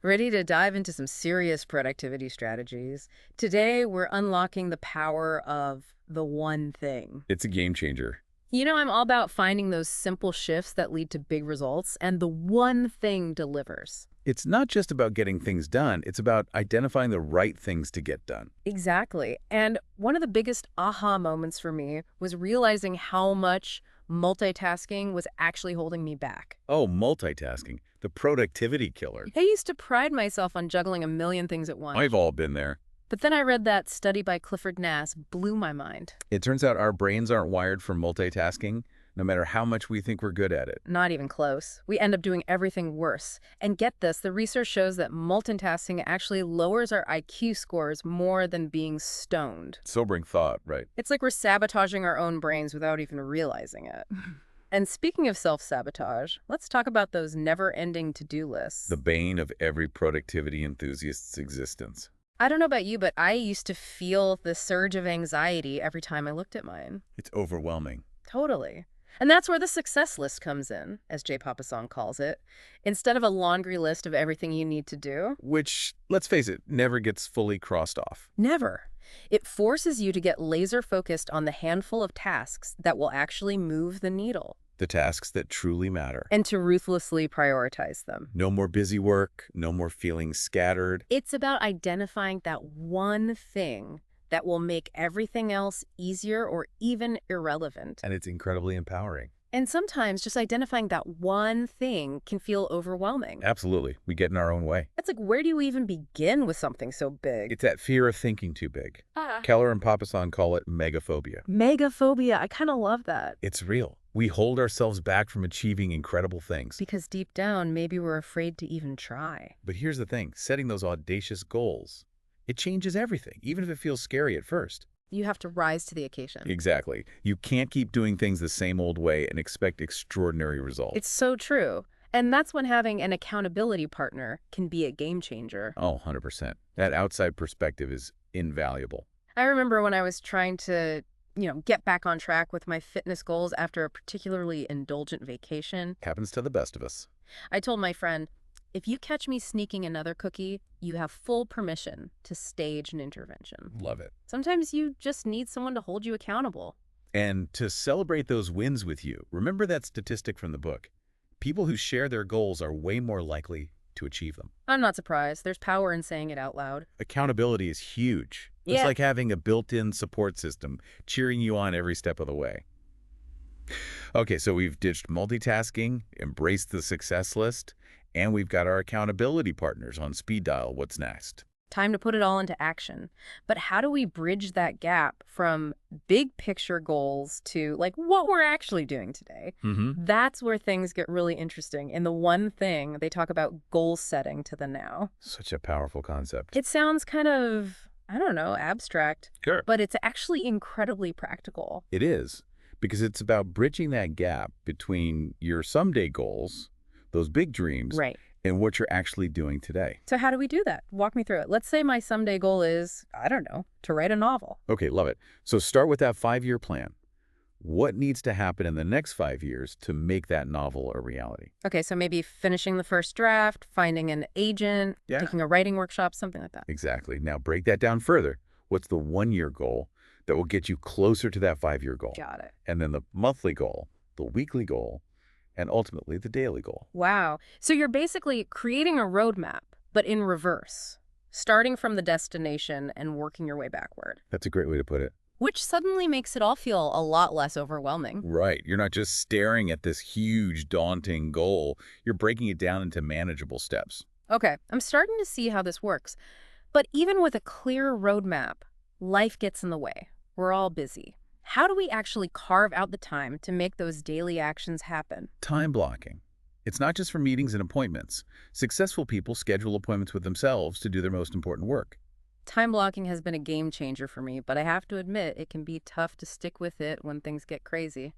Ready to dive into some serious productivity strategies. Today, we're unlocking the power of the one thing. It's a game changer. I'm all about finding those simple shifts that lead to big results, and the one thing delivers. It's not just about getting things done, it's about identifying the right things to get done. Exactly. And one of the biggest aha moments for me was realizing how much multitasking was actually holding me back. Oh, multitasking, the productivity killer. I used to pride myself on juggling a million things at once. I've all been there. But then I read that study by Clifford Nass blew my mind. It turns out our brains aren't wired for multitasking, no matter how much we think we're good at it. Not even close. We end up doing everything worse. And get this, the research shows that multitasking actually lowers our IQ scores more than being stoned. Sobering thought, right? It's like we're sabotaging our own brains without even realizing it. And speaking of self-sabotage, let's talk about those never-ending to-do lists. The bane of every productivity enthusiast's existence. I don't know about you, but I used to feel the surge of anxiety every time I looked at mine. It's overwhelming. Totally. And that's where the success list comes in, as Jay Papasan calls it. Instead of a laundry list of everything you need to do, Which, let's face it, never gets fully crossed off. never. It forces you to get laser focused on the handful of tasks that will actually move the needle The tasks that truly matter. and to ruthlessly prioritize them. No more busy work, no more feeling scattered. It's about identifying that one thing that will make everything else easier or even irrelevant. And it's incredibly empowering. And sometimes just identifying that one thing can feel overwhelming. Absolutely. We get in our own way. It's like, where do you even begin with something so big? It's that fear of thinking too big. Ah. Keller and Papasan call it megaphobia. Megaphobia, I kind of love that. It's real. We hold ourselves back from achieving incredible things. Because deep down, maybe we're afraid to even try. But here's the thing, setting those audacious goals, it changes everything, even if it feels scary at first. You have to rise to the occasion. Exactly. You can't keep doing things the same old way and expect extraordinary results. It's so true. And that's when having an accountability partner can be a game changer. Oh, 100%. That outside perspective is invaluable. I remember when I was trying to, get back on track with my fitness goals after a particularly indulgent vacation. Happens to the best of us. I told my friend, if you catch me sneaking another cookie, you have full permission to stage an intervention. Love it. Sometimes you just need someone to hold you accountable. And to celebrate those wins with you, remember that statistic from the book. People who share their goals are way more likely to achieve them. I'm not surprised. There's power in saying it out loud. Accountability is huge. It's Yeah. like having a built-in support system cheering you on every step of the way. Okay, so we've ditched multitasking, embraced the success list, and we've got our accountability partners on speed dial. What's next? Time to put it all into action. But how do we bridge that gap from big picture goals to what we're actually doing today? That's where things get really interesting. In the one thing, they talk about goal setting to the now. Such a powerful concept. It sounds kind of, I don't know, abstract, Sure. but it's actually incredibly practical. It is, because it's about bridging that gap between your someday goals, those big dreams, Right. and what you're actually doing today. So how do we do that? Walk me through it. Let's say my someday goal is, I don't know, to write a novel. Okay, love it. So start with that 5-year plan. What needs to happen in the next 5 years to make that novel a reality? Okay, so maybe finishing the first draft, finding an agent, Yeah. taking a writing workshop, something like that. Exactly. Now break that down further. What's the 1-year goal that will get you closer to that 5-year goal? Got it. And then the monthly goal, the weekly goal, and ultimately the daily goal. Wow. So you're basically creating a roadmap, but in reverse, starting from the destination and working your way backward, That's a great way to put it. which suddenly makes it all feel a lot less overwhelming. Right. You're not just staring at this huge, daunting goal. You're breaking it down into manageable steps. Okay, I'm starting to see how this works. But even with a clear roadmap, life gets in the way. We're all busy. How do we actually carve out the time to make those daily actions happen? Time blocking. It's not just for meetings and appointments. Successful people schedule appointments with themselves to do their most important work. Time blocking has been a game changer for me, but I have to admit it can be tough to stick with it when things get crazy.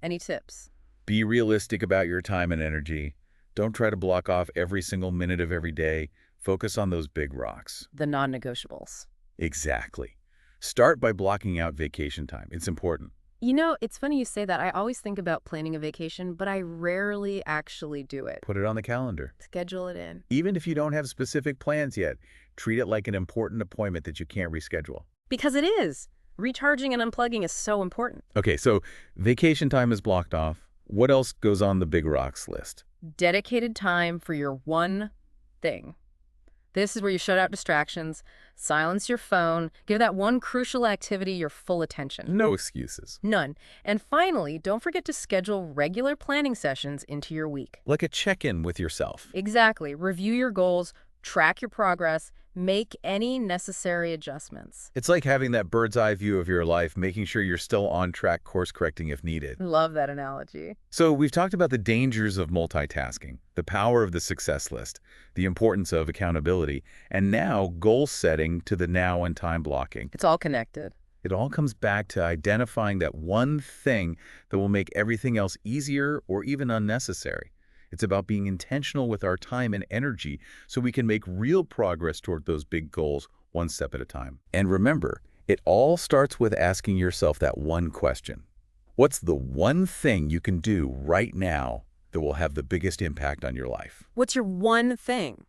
Any tips? Be realistic about your time and energy. Don't try to block off every single minute of every day. Focus on those big rocks. The non-negotiables. Exactly. Start by blocking out vacation time. It's important. You know, it's funny you say that. I always think about planning a vacation, but I rarely actually do it. Put it on the calendar. Schedule it in. Even if you don't have specific plans yet, treat it like an important appointment that you can't reschedule. Because it is. Recharging and unplugging is so important. Okay, so vacation time is blocked off. What else goes on the big rocks list? Dedicated time for your one thing. This is where you shut out distractions, silence your phone, give that one crucial activity your full attention. No excuses. None. And finally, don't forget to schedule regular planning sessions into your week. Like a check-in with yourself. Exactly. Review your goals, track your progress, make any necessary adjustments. It's like having that bird's eye view of your life, making sure you're still on track, course correcting if needed. Love that analogy. So we've talked about the dangers of multitasking, the power of the success list, the importance of accountability, and now goal setting to the now and time blocking. It's all connected. It all comes back to identifying that one thing that will make everything else easier or even unnecessary. It's about being intentional with our time and energy so we can make real progress toward those big goals one step at a time. And remember, it all starts with asking yourself that one question. What's the one thing you can do right now that will have the biggest impact on your life? What's your one thing?